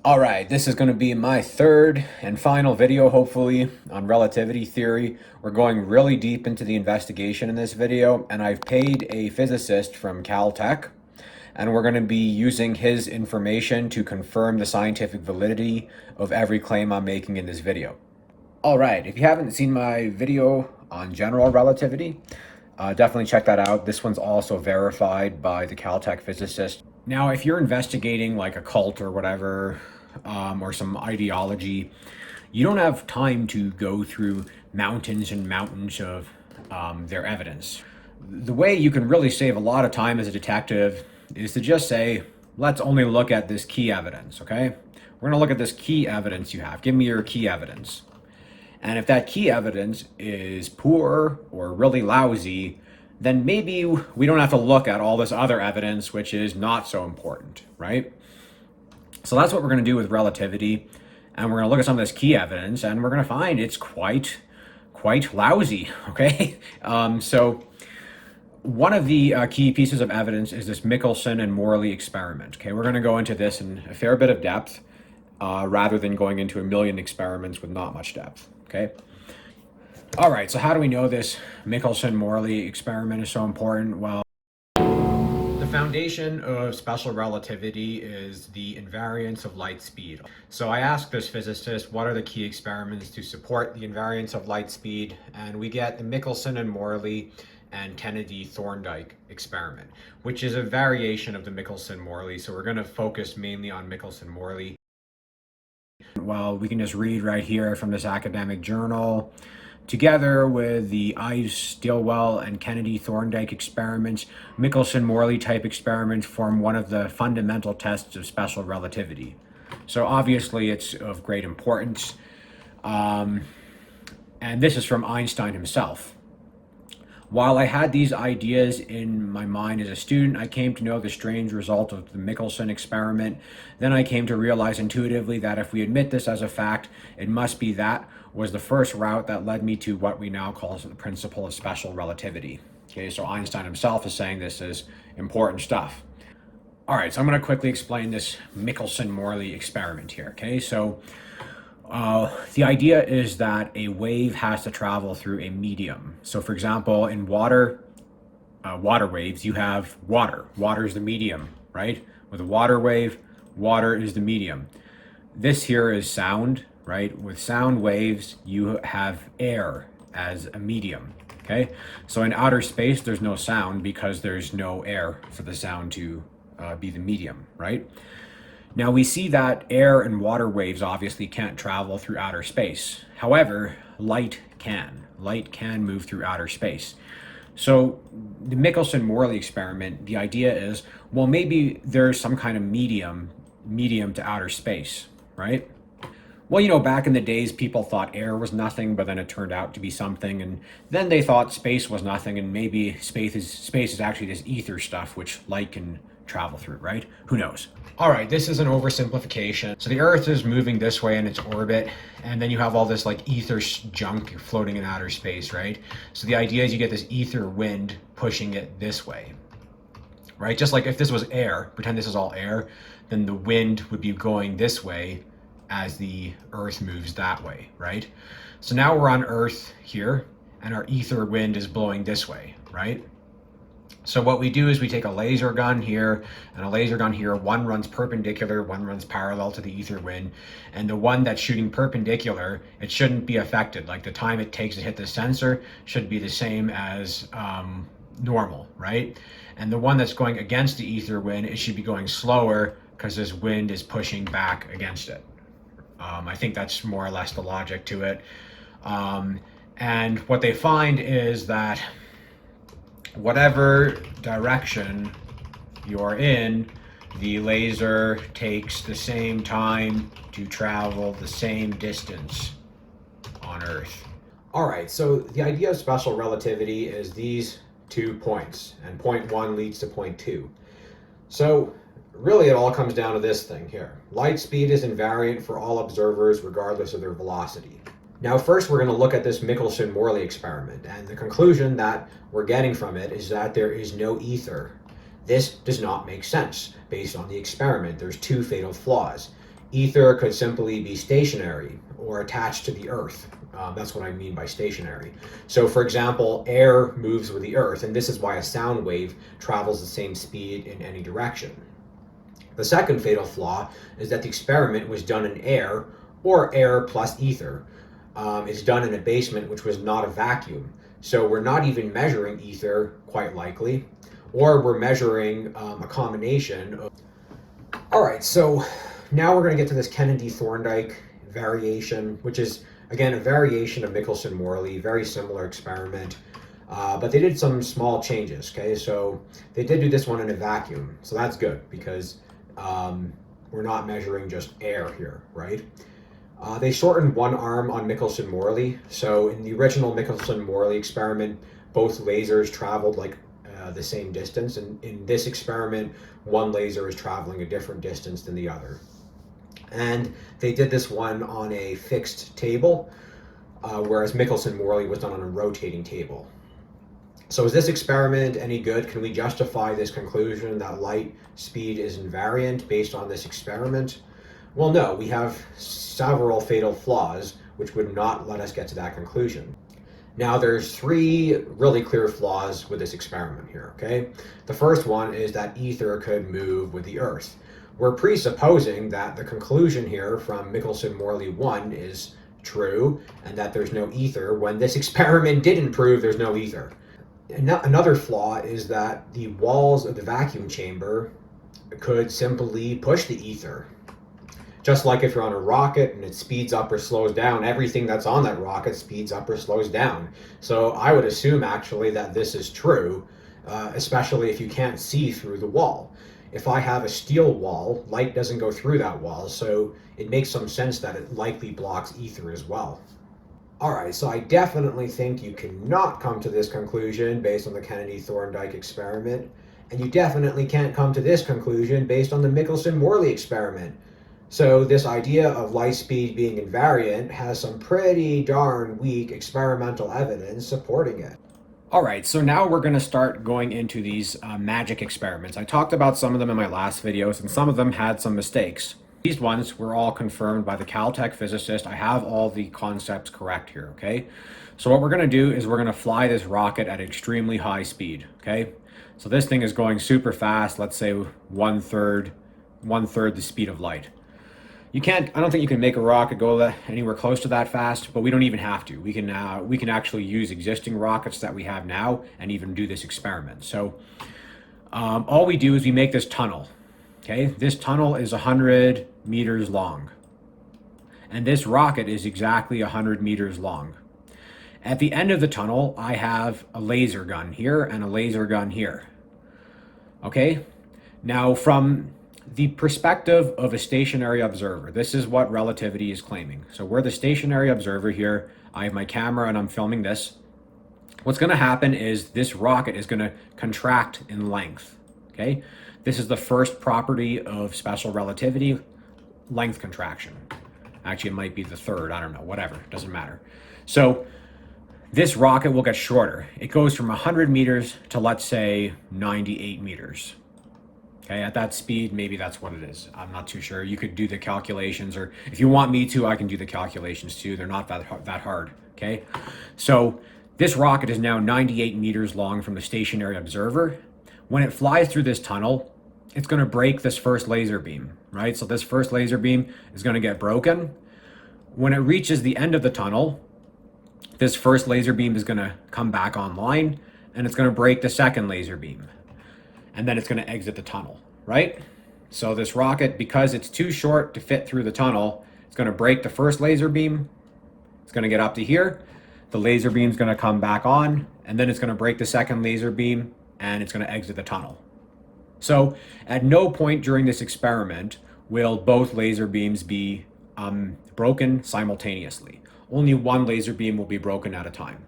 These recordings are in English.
All right, this is going to be my third and final video, hopefully, on relativity theory. We're going really deep into the investigation in this video, and I've paid a physicist from Caltech, and we're going to be using his information to confirm the scientific validity of every claim I'm making in this video. All right, if you haven't seen my video on general relativity, definitely check that out. This one's also verified by the Caltech physicist. Now, if you're investigating like a cult or whatever, or some ideology, you don't have time to go through mountains and mountains of their evidence. The way you can really save a lot of time as a detective is to just say, let's only look at this key evidence, okay? We're gonna look at this key evidence you have. Give me your key evidence. And if that key evidence is poor or really lousy, then maybe we don't have to look at all this other evidence, which is not so important, right? So that's what we're going to do with relativity. And we're going to look at some of this key evidence, and we're going to find it's quite lousy, okay? So one of the key pieces of evidence is this Michelson and Morley experiment, okay? We're going to go into this in a fair bit of depth, rather than going into a million experiments with not much depth, okay? All right, so how do we know this Michelson-Morley experiment is so important? Well, the foundation of special relativity is the invariance of light speed. So I asked this physicist, what are the key experiments to support the invariance of light speed? And we get the Michelson and Morley and Kennedy-Thorndike experiment, which is a variation of the Michelson-Morley. So we're going to focus mainly on Michelson-Morley. Well, we can just read right here from this academic journal. Together with the Ives, Stilwell, and Kennedy-Thorndike experiments, Michelson-Morley type experiments form one of the fundamental tests of special relativity. So obviously it's of great importance. And this is from Einstein himself. While I had these ideas in my mind as a student, I came to know the strange result of the Michelson experiment. Then I came to realize intuitively that if we admit this as a fact, it must be that was the first route that led me to what we now call the principle of special relativity. Okay, so Einstein himself is saying this is important stuff. All right, so I'm going to quickly explain this Michelson-Morley experiment here. Okay, so the idea is that a wave has to travel through a medium. So for example, in water waves, you have water. Water is the medium, right? With a water wave, water is the medium. This here is sound, right? With sound waves, you have air as a medium, okay? So in outer space, there's no sound because there's no air for the sound to be the medium, right? Now we see that air and water waves obviously can't travel through outer space. However, light can. Light can move through outer space. So the Michelson-Morley experiment, the idea is, well, maybe there's some kind of medium to outer space, right? Well, you know, back in the days, people thought air was nothing, but then it turned out to be something. And then they thought space was nothing, and maybe space is actually this ether stuff, which light can travel through, right? Who knows? All right, this is an oversimplification. So the Earth is moving this way in its orbit, and then you have all this like ether junk floating in outer space, right? So the idea is you get this ether wind pushing it this way, right? Just like if this was air, pretend this is all air, then the wind would be going this way as the Earth moves that way, right? So now we're on Earth here, and our ether wind is blowing this way, right? So what we do is we take a laser gun here and a laser gun here. One runs perpendicular, one runs parallel to the ether wind. And the one that's shooting perpendicular, it shouldn't be affected. Like the time it takes to hit the sensor should be the same as normal, right? And the one that's going against the ether wind, it should be going slower because this wind is pushing back against it. I think that's more or less the logic to it. And what they find is that whatever direction you're in, the laser takes the same time to travel the same distance on Earth. All right, so the idea of special relativity is these 2 points, and point 1 leads to point 2. So really it all comes down to this thing here. Light speed is invariant for all observers regardless of their velocity. Now, first, we're going to look at this Michelson-Morley experiment, and the conclusion that we're getting from it is that there is no ether. This does not make sense based on the experiment. There's 2 fatal flaws. Ether could simply be stationary or attached to the Earth. That's what I mean by stationary. So, for example, air moves with the Earth, and this is why a sound wave travels the same speed in any direction. The second fatal flaw is that the experiment was done in air or air plus ether. It's done in a basement which was not a vacuum. So we're not even measuring ether, quite likely, or we're measuring a combination of. All right, so now we're going to get to this Kennedy-Thorndike variation, which is, again, a variation of Michelson-Morley, very similar experiment. But they did some small changes, okay? So they did do this one in a vacuum. So that's good because we're not measuring just air here, right? They shortened one arm on Michelson-Morley. So in the original Michelson-Morley experiment, both lasers traveled like the same distance. And in this experiment, one laser is traveling a different distance than the other. And they did this one on a fixed table, whereas Michelson-Morley was done on a rotating table. So is this experiment any good? Can we justify this conclusion that light speed is invariant based on this experiment? Well, no, we have several fatal flaws which would not let us get to that conclusion. Now, there's three really clear flaws with this experiment here, okay? The first one is that ether could move with the Earth. We're presupposing that the conclusion here from Michelson-Morley 1 is true and that there's no ether when this experiment didn't prove there's no ether. Another flaw is that the walls of the vacuum chamber could simply push the ether. Just like if you're on a rocket and it speeds up or slows down, everything that's on that rocket speeds up or slows down. So I would assume actually that this is true, especially if you can't see through the wall. If I have a steel wall, light doesn't go through that wall, so it makes some sense that it likely blocks ether as well. All right, so I definitely think you cannot come to this conclusion based on the Kennedy-Thorndike experiment, and you definitely can't come to this conclusion based on the Michelson-Morley experiment. So this idea of light speed being invariant has some pretty darn weak experimental evidence supporting it. All right, so now we're going to start going into these magic experiments. I talked about some of them in my last videos, and some of them had some mistakes. These ones were all confirmed by the Caltech physicist. I have all the concepts correct here, okay? So what we're going to do is we're going to fly this rocket at extremely high speed, okay? So this thing is going super fast, let's say one third the speed of light. I don't think you can make a rocket go anywhere close to that fast, but we don't even have to. We can actually use existing rockets that we have now and even do this experiment. So all we do is we make this tunnel. Okay, this tunnel is 100 meters long, and this rocket is exactly 100 meters long. At the end of the tunnel, I have a laser gun here and a laser gun here. Okay, now from the perspective of a stationary observer, this is what relativity is claiming. So we're the stationary observer here. I have my camera and I'm filming this. What's going to happen is this rocket is going to contract in length. Okay, this is the first property of special relativity, length contraction. Actually, it might be the third, I don't know, whatever, doesn't matter. So this rocket will get shorter. It goes from 100 meters to, let's say, 98 meters. Okay, at that speed, maybe that's what it is. I'm not too sure. You could do the calculations, or if you want me to, I can do the calculations too. They're not that hard, okay? So this rocket is now 98 meters long from the stationary observer. When it flies through this tunnel, it's going to break this first laser beam, right? So this first laser beam is going to get broken. When it reaches the end of the tunnel, this first laser beam is going to come back online, and it's going to break the second laser beam. And then it's going to exit the tunnel, right? So this rocket, because it's too short to fit through the tunnel, it's going to break the first laser beam. It's going to get up to here. The laser beam is going to come back on, and then it's going to break the second laser beam, and it's going to exit the tunnel. So at no point during this experiment will both laser beams be broken simultaneously. Only one laser beam will be broken at a time.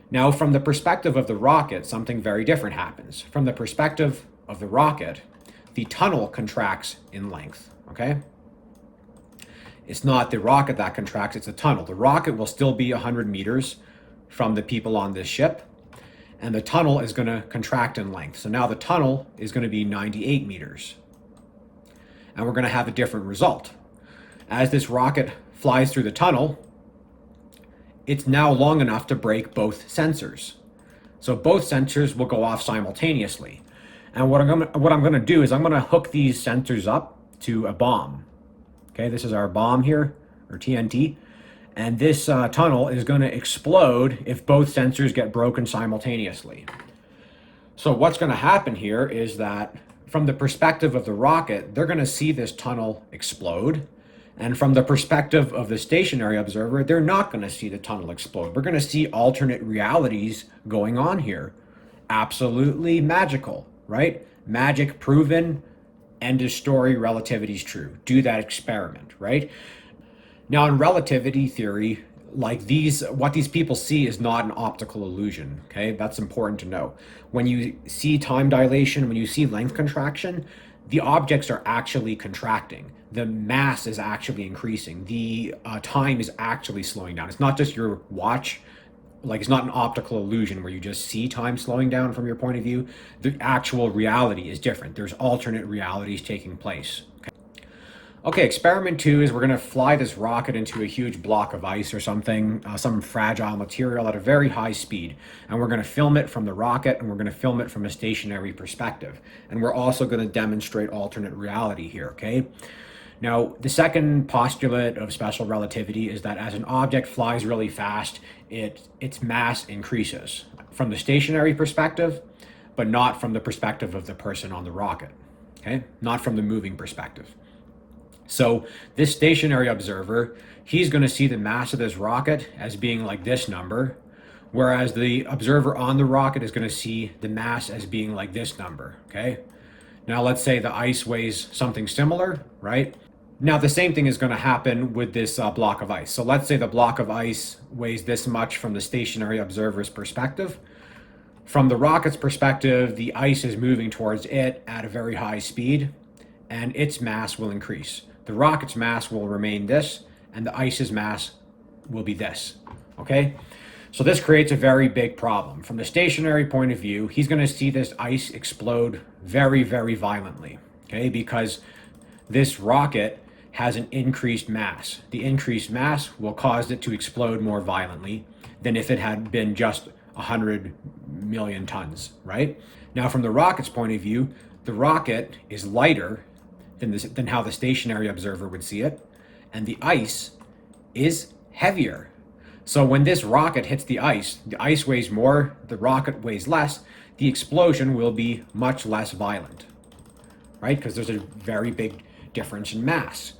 Now, from the perspective of the rocket, something very different happens. From the perspective of the rocket, the tunnel contracts in length, okay? It's not the rocket that contracts, it's the tunnel. The rocket will still be 100 meters from the people on this ship, and the tunnel is going to contract in length. So now the tunnel is going to be 98 meters. and we're going to have a different result. As this rocket flies through the tunnel, it's now long enough to break both sensors. So both sensors will go off simultaneously. And what I'm going to do is I'm going to hook these sensors up to a bomb. Okay, this is our bomb here, or TNT. And this tunnel is going to explode if both sensors get broken simultaneously. So what's going to happen here is that from the perspective of the rocket, they're going to see this tunnel explode. And from the perspective of the stationary observer, they're not going to see the tunnel explode. We're going to see alternate realities going on here. Absolutely magical, right? Magic proven, end of story, relativity's true. Do that experiment, right? Now, in relativity theory, like what these people see is not an optical illusion, okay? That's important to know. When you see time dilation, when you see length contraction, the objects are actually contracting. The mass is actually increasing. The time is actually slowing down. It's not just your watch. Like, it's not an optical illusion where you just see time slowing down from your point of view. The actual reality is different. There's alternate realities taking place. Okay, experiment 2 is we're going to fly this rocket into a huge block of ice or something, some fragile material at a very high speed. And we're going to film it from the rocket, and we're going to film it from a stationary perspective. And we're also going to demonstrate alternate reality here, okay? Now, the second postulate of special relativity is that as an object flies really fast, its mass increases from the stationary perspective, but not from the perspective of the person on the rocket, okay? Not from the moving perspective. So this stationary observer, he's going to see the mass of this rocket as being like this number, whereas the observer on the rocket is going to see the mass as being like this number, okay? Now let's say the ice weighs something similar, right? Now the same thing is going to happen with this block of ice. So let's say the block of ice weighs this much from the stationary observer's perspective. From the rocket's perspective, the ice is moving towards it at a very high speed, and its mass will increase. The rocket's mass will remain this, and the ice's mass will be this, okay? So this creates a very big problem. From the stationary point of view, he's going to see this ice explode very, very violently, okay? Because this rocket has an increased mass. The increased mass will cause it to explode more violently than if it had been just 100 million tons, right? Now, from the rocket's point of view, the rocket is lighter than how the stationary observer would see it, and the ice is heavier. So when this rocket hits the ice weighs more, the rocket weighs less, the explosion will be much less violent, right? Because there's a very big difference in mass.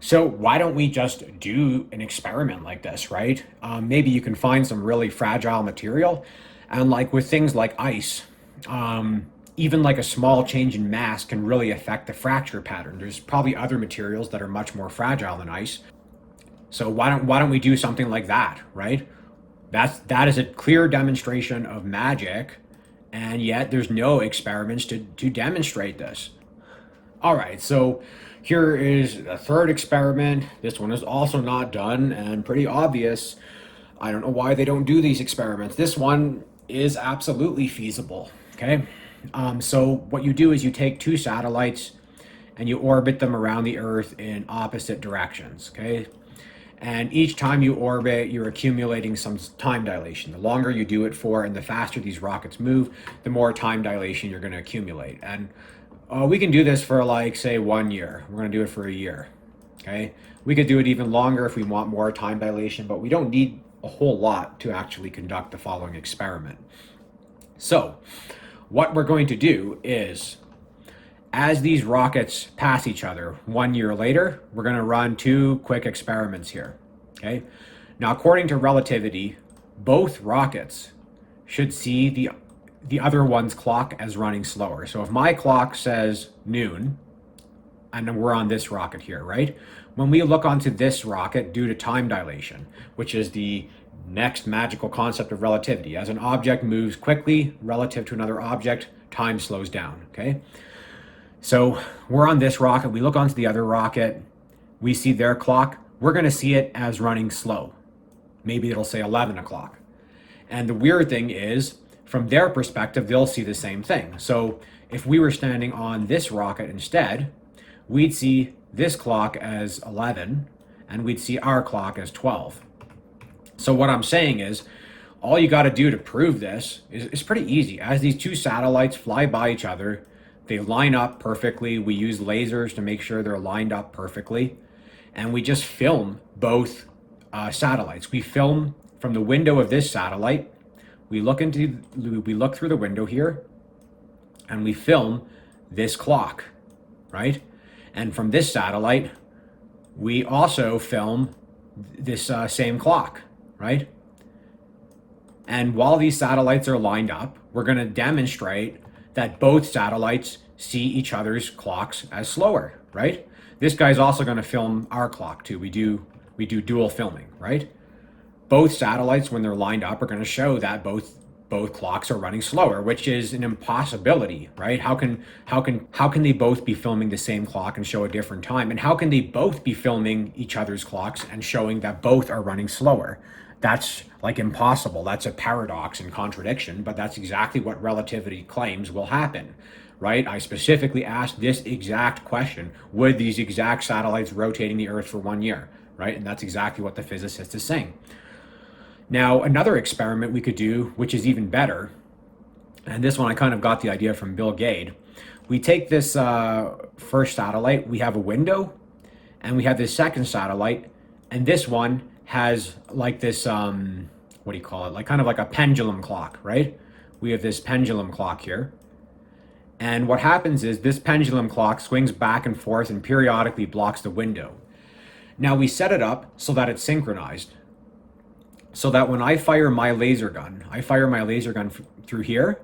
So why don't we just do an experiment like this, right? Maybe you can find some really fragile material, and like with things like ice, even like a small change in mass can really affect the fracture pattern. There's probably other materials that are much more fragile than ice. So why don't we do something like that, right? That is a clear demonstration of magic, and yet there's no experiments to demonstrate this. All right, so here is a third experiment. This one is also not done and pretty obvious. I don't know why they don't do these experiments. This one is absolutely feasible, okay? So what you do is you take two satellites and you orbit them around the Earth in opposite directions, okay? And each time you orbit, you're accumulating some time dilation. The longer you do it for and the faster these rockets move, the more time dilation you're going to accumulate. And we can do this for like, say, 1 year. We're going to do it for a year, okay? We could do it even longer if we want more time dilation, but we don't need a whole lot to actually conduct the following experiment. So what we're going to do is, as these rockets pass each other 1 year later, we're going to run two quick experiments here, okay? Now, according to relativity, both rockets should see the other one's clock as running slower. So if my clock says noon, and we're on this rocket here, right? When we look onto this rocket due to time dilation, which is the next magical concept of relativity, as an object moves quickly relative to another object, time slows down, okay? So we're on this rocket, we look onto the other rocket, we see their clock, we're going to see it as running slow. Maybe it'll say 11 o'clock. And the weird thing is, from their perspective, they'll see the same thing. So if we were standing on this rocket instead, we'd see this clock as 11 and we'd see our clock as 12. So what I'm saying is, all you got to do to prove this is pretty easy. As these two satellites fly by each other, they line up perfectly. We use lasers to make sure they're lined up perfectly. And we just film both satellites. We film from the window of this satellite. We look through the window here, and we film this clock, right? And from this satellite, we also film this same clock, right? And while these satellites are lined up, we're going to demonstrate that both satellites see each other's clocks as slower, right? This guy's also going to film our clock too. We do dual filming, right? Both satellites, when they're lined up, are going to show that both clocks are running slower, which is an impossibility, right? How can they both be filming the same clock and show a different time? And how can they both be filming each other's clocks and showing that both are running slower? That's like impossible. That's a paradox and contradiction, but that's exactly what relativity claims will happen, right? I specifically asked this exact question: would these exact satellites rotating the Earth for 1 year, right? And that's exactly what the physicist is saying. Now, another experiment we could do, which is even better, and this one I kind of got the idea from Bill Gates. We take this first satellite, we have a window, and we have this second satellite, and this one has like this, what do you call it? Like kind of like a pendulum clock, right? We have this pendulum clock here. And what happens is this pendulum clock swings back and forth and periodically blocks the window. Now we set it up so that it's synchronized, so that when I fire my laser gun, through here,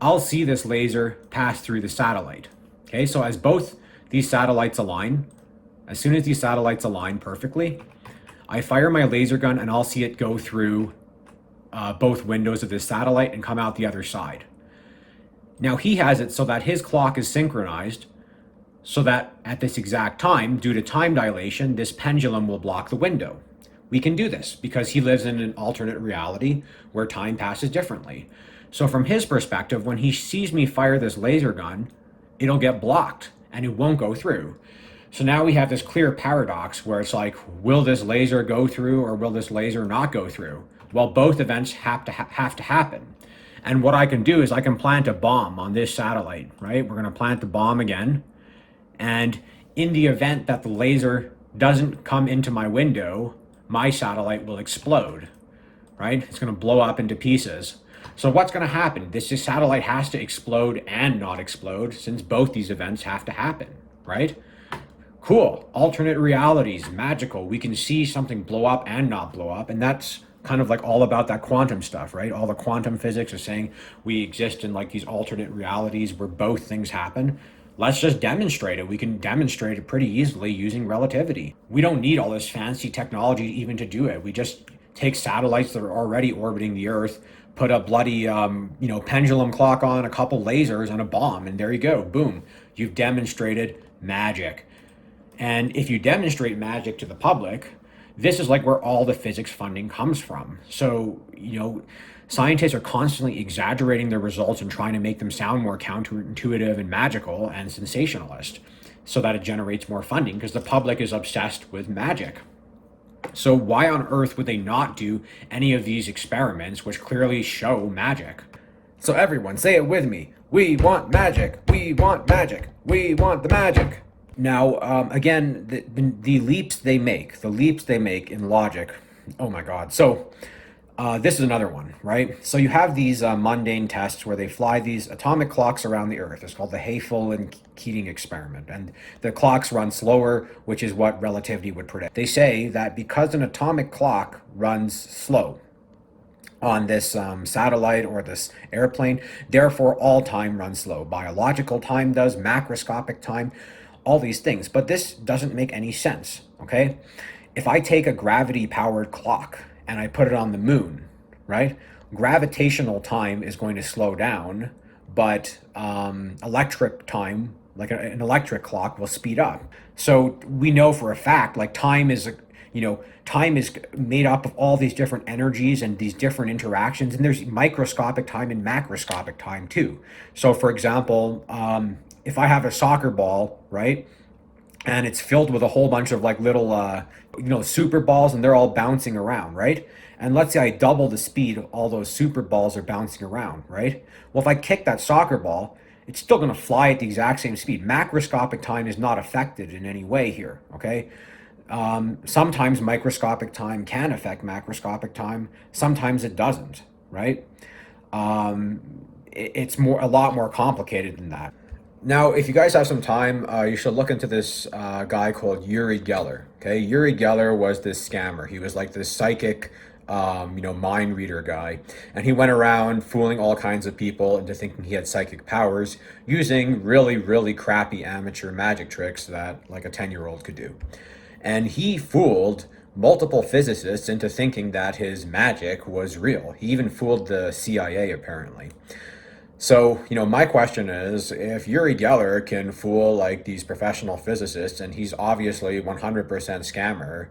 I'll see this laser pass through the satellite. Okay, so as both these satellites align, as soon as these satellites align perfectly, I fire my laser gun and I'll see it go through both windows of this satellite and come out the other side. Now he has it so that his clock is synchronized, so that at this exact time, due to time dilation, this pendulum will block the window. We can do this because he lives in an alternate reality where time passes differently. So from his perspective, when he sees me fire this laser gun, it'll get blocked and it won't go through. So now we have this clear paradox where it's like, will this laser go through or will this laser not go through? Well, both events have to happen. And what I can do is I can plant a bomb on this satellite, right? We're going to plant the bomb again. And in the event that the laser doesn't come into my window, my satellite will explode, right? It's going to blow up into pieces. So what's going to happen? This satellite has to explode and not explode, since both these events have to happen, right? Cool. Alternate realities, magical. We can see something blow up and not blow up. And that's kind of like all about that quantum stuff, right? All the quantum physics is saying we exist in like these alternate realities where both things happen. Let's just demonstrate it. We can demonstrate it pretty easily using relativity. We don't need all this fancy technology even to do it. We just take satellites that are already orbiting the Earth, put a bloody, pendulum clock on, a couple lasers, and a bomb, and there you go. Boom. You've demonstrated magic. And if you demonstrate magic to the public, this is like where all the physics funding comes from. So, scientists are constantly exaggerating their results and trying to make them sound more counterintuitive and magical and sensationalist so that it generates more funding, because the public is obsessed with magic. So why on earth would they not do any of these experiments which clearly show magic? So everyone, say it with me. We want magic. We want magic. We want the magic. Now, again, the leaps they make in logic. Oh my God. So this is another one, right? So you have these mundane tests where they fly these atomic clocks around the Earth. It's called the Hayfel and Keating experiment. And the clocks run slower, which is what relativity would predict. They say that because an atomic clock runs slow on this satellite or this airplane, therefore all time runs slow. Biological time does, macroscopic time, all these things. But this doesn't make any sense, okay? If I take a gravity-powered clock and I put it on the moon, right? Gravitational time is going to slow down, but electric time, like an electric clock, will speed up. So we know for a fact, like time is made up of all these different energies and these different interactions, and there's microscopic time and macroscopic time too. So for example, if I have a soccer ball, right? and it's filled with a whole bunch of like little super balls, and they're all bouncing around, right? And let's say I double the speed, all those super balls are bouncing around, right? Well, if I kick that soccer ball, it's still going to fly at the exact same speed. Macroscopic time is not affected in any way here, okay? Sometimes microscopic time can affect macroscopic time, sometimes it doesn't, right? um, it's a lot more complicated than that. Now, if you guys have some time, you should look into this guy called Uri Geller. Okay, Uri Geller was this scammer. He was like this psychic, mind reader guy, and he went around fooling all kinds of people into thinking he had psychic powers using really, really crappy amateur magic tricks that like a 10-year-old could do. And he fooled multiple physicists into thinking that his magic was real. He even fooled the CIA, apparently. So, my question is, if Uri Geller can fool like these professional physicists and he's obviously 100% scammer,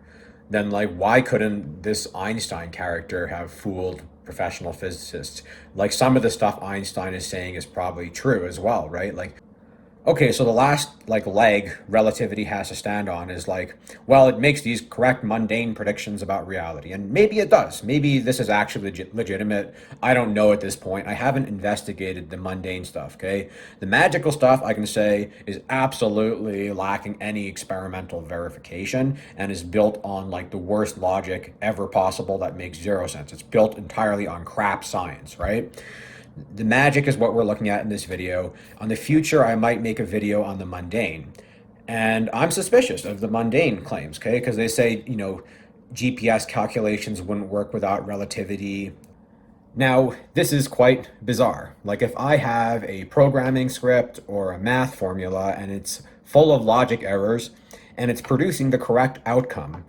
then like why couldn't this Einstein character have fooled professional physicists? Like some of the stuff Einstein is saying is probably true as well, right? Like, okay, so the last like leg relativity has to stand on is like, well, it makes these correct mundane predictions about reality. And maybe it does. Maybe this is actually legitimate. I don't know at this point. I haven't investigated the mundane stuff, okay? The magical stuff I can say is absolutely lacking any experimental verification and is built on like the worst logic ever possible that makes zero sense. It's built entirely on crap science, right? The magic is what we're looking at in this video. On the future, I might make a video on the mundane. And I'm suspicious of the mundane claims, okay? Because they say, GPS calculations wouldn't work without relativity. Now, this is quite bizarre. Like if I have a programming script or a math formula and it's full of logic errors and it's producing the correct outcome,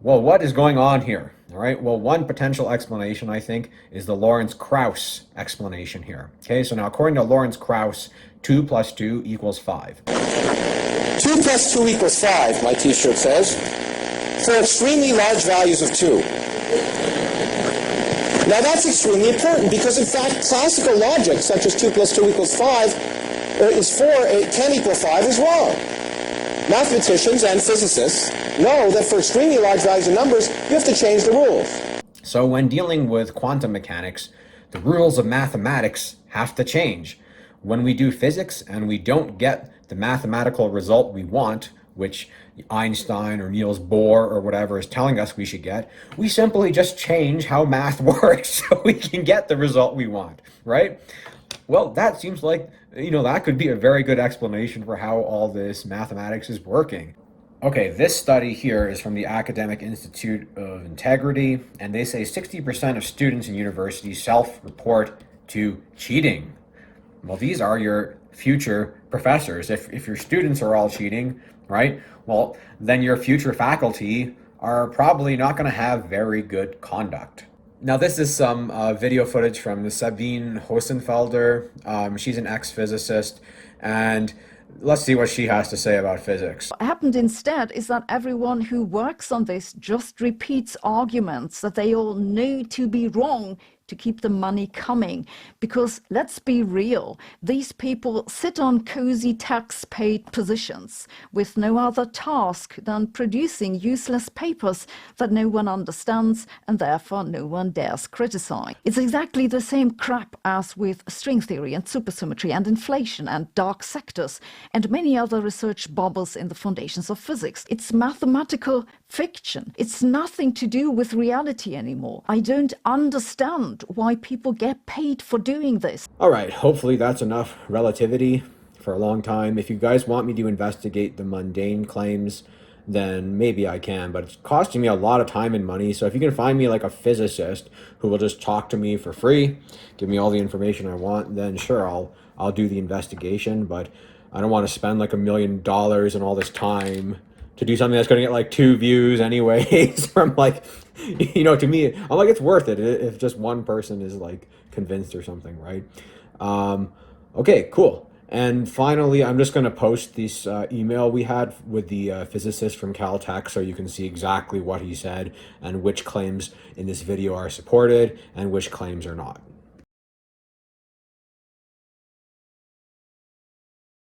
well, what is going on here? All right. Well, one potential explanation, I think, is the Lorentz-Krauss explanation here. Okay. So now, according to Lorentz-Krauss, 2 plus 2 equals 5. 2 plus 2 equals 5, my t-shirt says, for extremely large values of 2. Now that's extremely important because, in fact, classical logic, such as 2 plus 2 equals 5, is 4, it can equal 5 is wrong. Mathematicians and physicists know that for extremely large values of numbers, you have to change the rules. So when dealing with quantum mechanics, the rules of mathematics have to change. When we do physics and we don't get the mathematical result we want, which Einstein or Niels Bohr or whatever is telling us we should get, we simply just change how math works so we can get the result we want, right? Well, that seems like, that could be a very good explanation for how all this mathematics is working. Okay, this study here is from the Academic Institute of Integrity, and they say 60% of students in universities self-report to cheating. Well, these are your future professors. If your students are all cheating, right, well, then your future faculty are probably not going to have very good conduct. Now, this is some video footage from Sabine Hossenfelder. She's an ex-physicist, and let's see what she has to say about physics. What happened instead is that everyone who works on this just repeats arguments that they all know to be wrong to keep the money coming. Because let's be real, these people sit on cozy tax-paid positions with no other task than producing useless papers that no one understands and therefore no one dares criticize. It's exactly the same crap as with string theory and supersymmetry and inflation and dark sectors and many other research bubbles in the foundations of physics. It's mathematical fiction. It's nothing to do with reality anymore. I don't understand why people get paid for doing this. All right, hopefully that's enough relativity for a long time. If you guys want me to investigate the mundane claims, then maybe I can, but it's costing me a lot of time and money. So if you can find me like a physicist who will just talk to me for free, give me all the information I want, then sure, I'll do the investigation, but I don't want to spend like $1 million and all this time to do something that's going to get like 2 views anyways from like, to me, I'm like, it's worth it if just one person is like convinced or something, right? Okay, cool. And finally, I'm just going to post this email we had with the physicist from Caltech so you can see exactly what he said and which claims in this video are supported and which claims are not.